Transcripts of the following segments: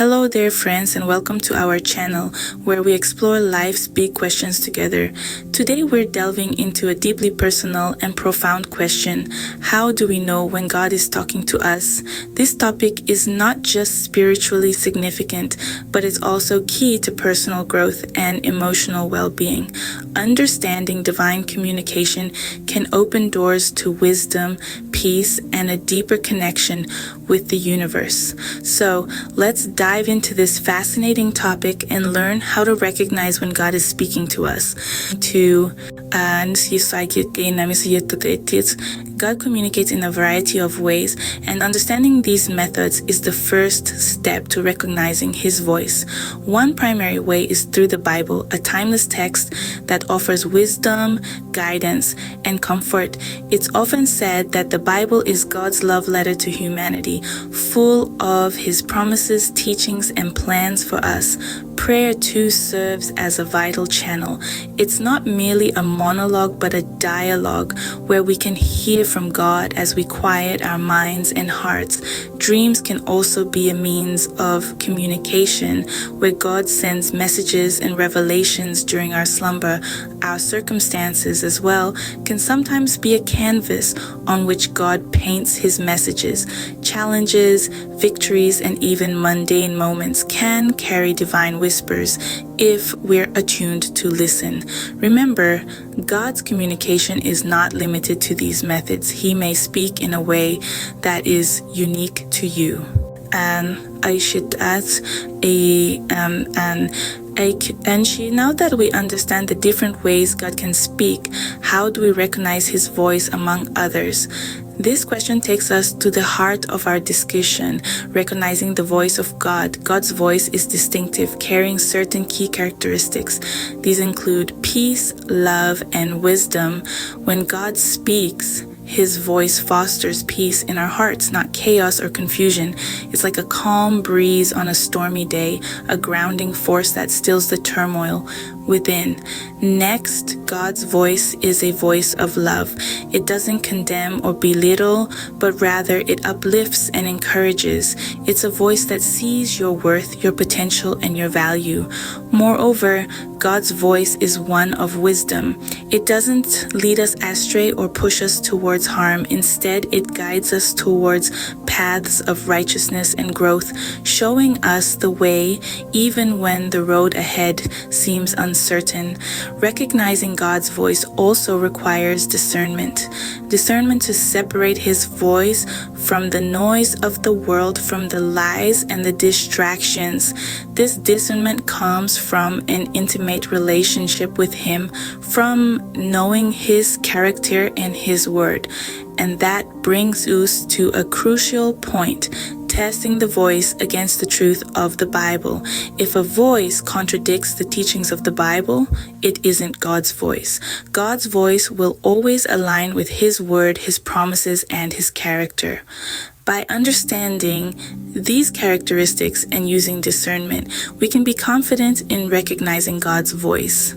Hello there, friends, and welcome to our channel where we explore life's big questions together. Today we're delving into a deeply personal and profound question: how do we know when God is talking to us? This topic is not just spiritually significant, but it's also key to personal growth and emotional well-being. Understanding divine communication can open doors to wisdom, peace, and a deeper connection with the universe. So let's dive into this fascinating topic and learn how to recognize when God is speaking to us. God communicates in a variety of ways, and understanding these methods is the first step to recognizing His voice. One primary way is through the Bible, a timeless text that offers wisdom, guidance, and comfort. It's often said that the Bible is God's love letter to humanity, full of His promises, teachings, and plans for us. Prayer too serves as a vital channel. It's not merely a monologue, but a dialogue where we can hear from God as we quiet our minds and hearts. Dreams can also be a means of communication where God sends messages and revelations during our slumber. Our circumstances as well can sometimes be a canvas on which God paints His messages. Challenges, victories, and even mundane moments can carry divine whispers if we're attuned to listen. Remember, God's communication is not limited to these methods. He may speak in a way that is unique to you. And I should add now that we understand the different ways God can speak, how do we recognize His voice among others? This question takes us to the heart of our discussion, recognizing the voice of God. God's voice is distinctive, carrying certain key characteristics. These include peace, love, and wisdom. When God speaks, His voice fosters peace in our hearts, not chaos or confusion. It's like a calm breeze on a stormy day, a grounding force that stills the turmoil within. Next, God's voice is a voice of love. It doesn't condemn or belittle, but rather it uplifts and encourages. It's a voice that sees your worth, your potential, and your value. Moreover, God's voice is one of wisdom. It doesn't lead us astray or push us towards harm. Instead, it guides us towards paths of righteousness and growth, showing us the way even when the road ahead seems uncertain. Recognizing God's voice also requires discernment. Discernment to separate His voice from the noise of the world, from the lies and the distractions. This discernment comes from an intimate relationship with Him, from knowing His character and His word. And that brings us to a crucial point: testing the voice against the truth of the Bible. If a voice contradicts the teachings of the Bible, it isn't God's voice. God's voice will always align with His word, His promises, and His character. By understanding these characteristics and using discernment, we can be confident in recognizing God's voice.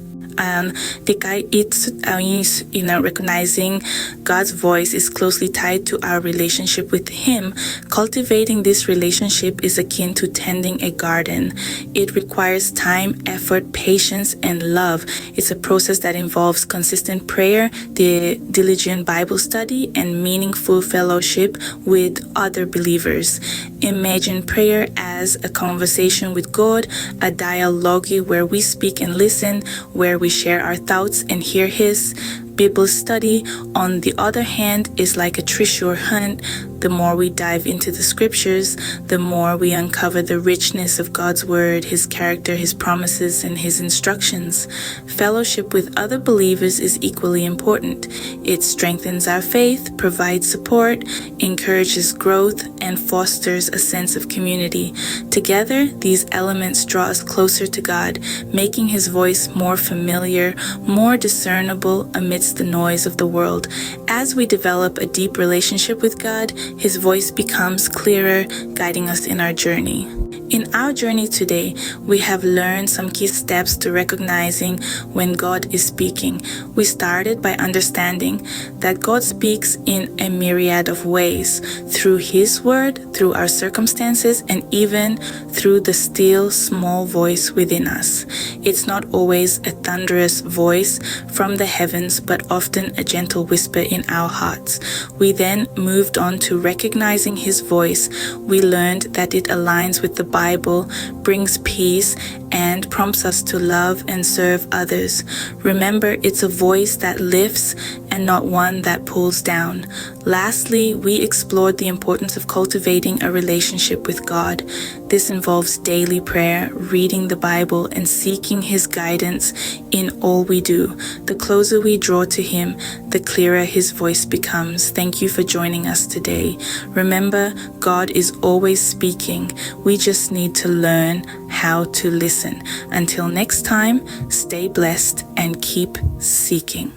Recognizing God's voice is closely tied to our relationship with Him. Cultivating this relationship is akin to tending a garden. It requires time, effort, patience, and love. It's a process that involves consistent prayer, the diligent Bible study, and meaningful fellowship with other believers. Imagine prayer as a conversation with God, a dialogue where we speak and listen, where we share our thoughts and hear His. Bible study, on the other hand, is like a treasure hunt. The more we dive into the scriptures, the more we uncover the richness of God's word, His character, His promises, and His instructions. Fellowship with other believers is equally important. It strengthens our faith, provides support, encourages growth, and fosters a sense of community. Together, these elements draw us closer to God, making His voice more familiar, more discernible amidst the noise of the world. As we develop a deep relationship with God, His voice becomes clearer, guiding us in our journey. In our journey today, we have learned some key steps to recognizing when God is speaking. We started by understanding that God speaks in a myriad of ways, through His Word, through our circumstances, and even through the still small voice within us. It's not always a thunderous voice from the heavens, but often a gentle whisper in our hearts. We then moved on to recognizing His voice. We learned that it aligns with the Bible, brings peace, and prompts us to love and serve others. Remember, it's a voice that lifts and not one that pulls down. Lastly, we explored the importance of cultivating a relationship with God. This involves daily prayer, reading the Bible, and seeking His guidance in all we do. The closer we draw to Him, the clearer His voice becomes. Thank you for joining us today. Remember, God is always speaking. We just need to learn how to listen. Until next time, stay blessed and keep seeking.